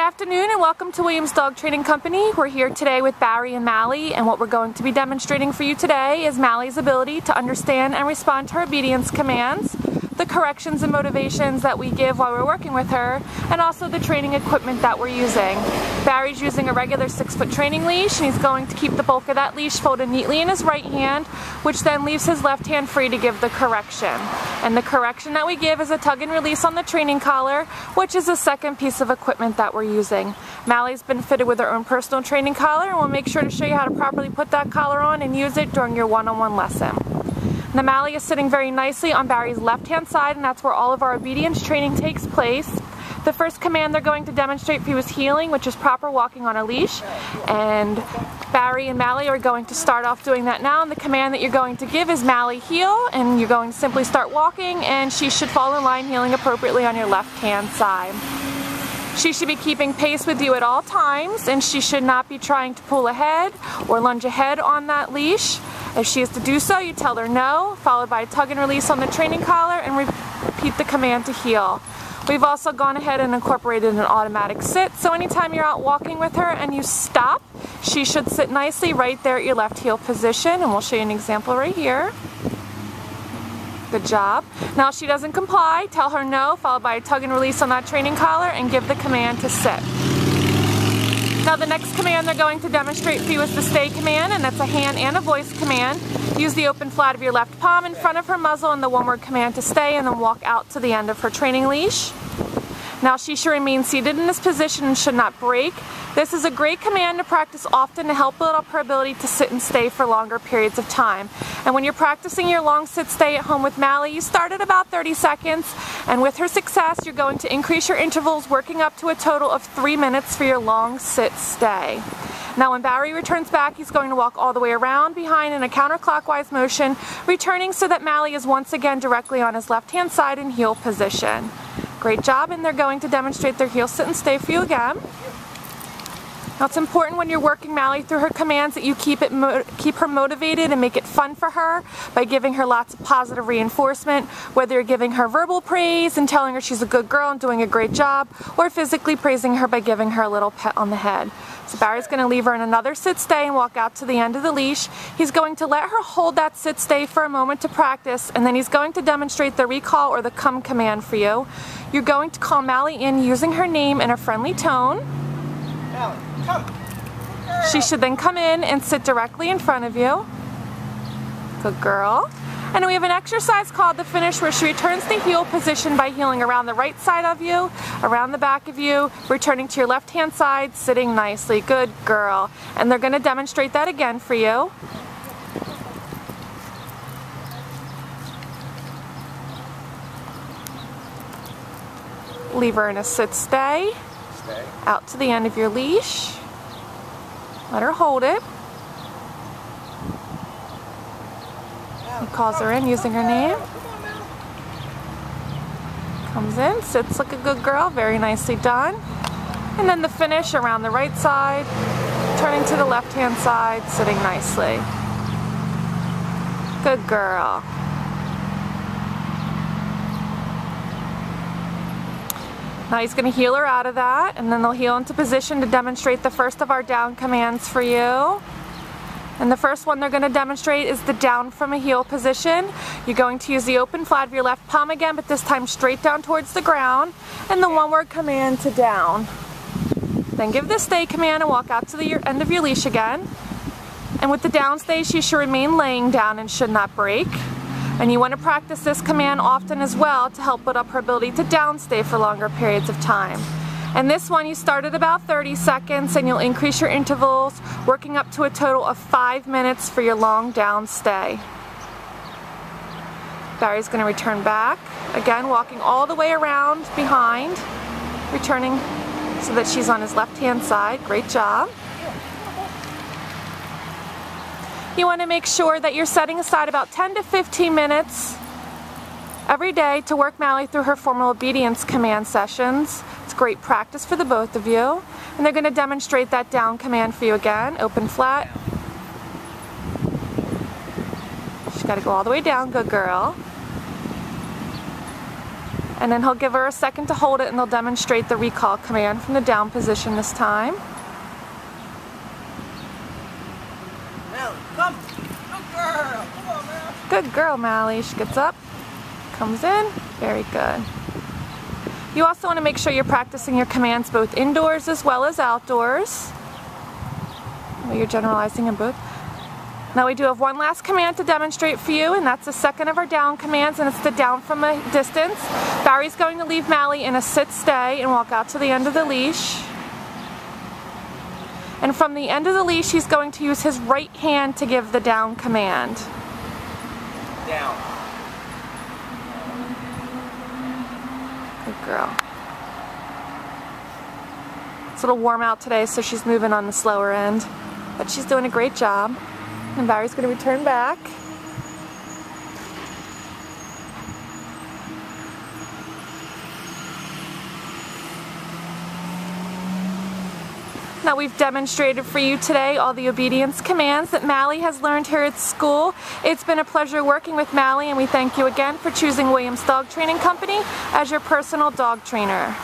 afternoon and welcome to Williams Dog Training Company. We're here today with Barry and Mally, and what we're going to be demonstrating for you today is Mally's ability to understand and respond to her obedience commands, the corrections and motivations that we give while we're working with her, and also the training equipment that we're using. Barry's using a regular 6-foot training leash, and he's going to keep the bulk of that leash folded neatly in his right hand, which then leaves his left hand free to give the correction. And the correction that we give is a tug and release on the training collar, which is the second piece of equipment that we're using. Mally's been fitted with her own personal training collar, and we'll make sure to show you how to properly put that collar on and use it during your one-on-one lesson. Now Mally is sitting very nicely on Barry's left-hand side, and that's where all of our obedience training takes place. The first command they're going to demonstrate for you is heeling, which is proper walking on a leash. And Barry and Mally are going to start off doing that now, and the command that you're going to give is Mally heel, and you're going to simply start walking, and she should fall in line heeling appropriately on your left-hand side. She should be keeping pace with you at all times, and she should not be trying to pull ahead or lunge ahead on that leash. If she is to do so, you tell her no, followed by a tug and release on the training collar, and repeat the command to heel. We've also gone ahead and incorporated an automatic sit, so anytime you're out walking with her and you stop, she should sit nicely right there at your left heel position, and we'll show you an example right here. Good job. Now if she doesn't comply, tell her no, followed by a tug and release on that training collar, and give the command to sit. Now the next command they're going to demonstrate for you is the stay command, and that's a hand and a voice command. Use the open flat of your left palm in front of her muzzle and the one-word command to stay, and then walk out to the end of her training leash. Now she should remain seated in this position and should not break. This is a great command to practice often to help build up her ability to sit and stay for longer periods of time. And when you're practicing your long sit stay at home with Mally, you start at about 30 seconds, and with her success you're going to increase your intervals, working up to a total of 3 minutes for your long sit stay. Now when Barry returns back, he's going to walk all the way around behind in a counterclockwise motion, returning so that Mally is once again directly on his left-hand side in heel position. Great job, and they're going to demonstrate their heel sit and stay for you again. Now it's important when you're working Mally through her commands that you keep her motivated and make it fun for her by giving her lots of positive reinforcement, whether you're giving her verbal praise and telling her she's a good girl and doing a great job, or physically praising her by giving her a little pet on the head. So Barry's going to leave her in another sit stay and walk out to the end of the leash. He's going to let her hold that sit stay for a moment to practice, and then he's going to demonstrate the recall or the come command for you. You're going to call Mally in using her name in a friendly tone. Mally, come. She should then come in and sit directly in front of you. Good girl. And we have an exercise called the finish, where she returns to heel position by heeling around the right side of you, around the back of you, returning to your left hand side, sitting nicely. Good girl. And they're going to demonstrate that again for you. Leave her in a sit stay. Out to the end of your leash. Let her hold it. He calls her in using her name. Comes in, sits like a good girl, very nicely done. And then the finish around the right side, turning to the left hand side, sitting nicely. Good girl. Now he's going to heel her out of that, and then they'll heel into position to demonstrate the first of our down commands for you. And the first one they're going to demonstrate is the down from a heel position. You're going to use the open flat of your left palm again, but this time straight down towards the ground, and the one-word command to down. Then give the stay command and walk out to the end of your leash again. And with the down stay, she should remain laying down and should not break. And you want to practice this command often as well to help build up her ability to downstay for longer periods of time. And this one you start at about 30 seconds, and you'll increase your intervals, working up to a total of 5 minutes for your long down stay. Barry's going to return back, again walking all the way around behind, returning so that she's on his left hand side. Great job. You want to make sure that you're setting aside about 10 to 15 minutes every day to work Mally through her formal obedience command sessions. It's great practice for the both of you. And they're going to demonstrate that down command for you again. Open flat. She's got to go all the way down. Good girl. And then he'll give her a second to hold it, and they'll demonstrate the recall command from the down position this time. Mally, come. Good girl. Come on, man. Good girl, Mally. She gets up, comes in. Very good. You also want to make sure you're practicing your commands both indoors as well as outdoors. You're generalizing in both. Now we do have one last command to demonstrate for you, and that's the second of our down commands, and it's the down from a distance. Barry's going to leave Mally in a sit-stay and walk out to the end of the leash. And from the end of the leash, he's going to use his right hand to give the down command. Down. Good girl. It's a little warm out today, so she's moving on the slower end. But she's doing a great job. And Barry's going to return back. Now we've demonstrated for you today all the obedience commands that Mally has learned here at school. It's been a pleasure working with Mally, and we thank you again for choosing Williams Dog Training Company as your personal dog trainer.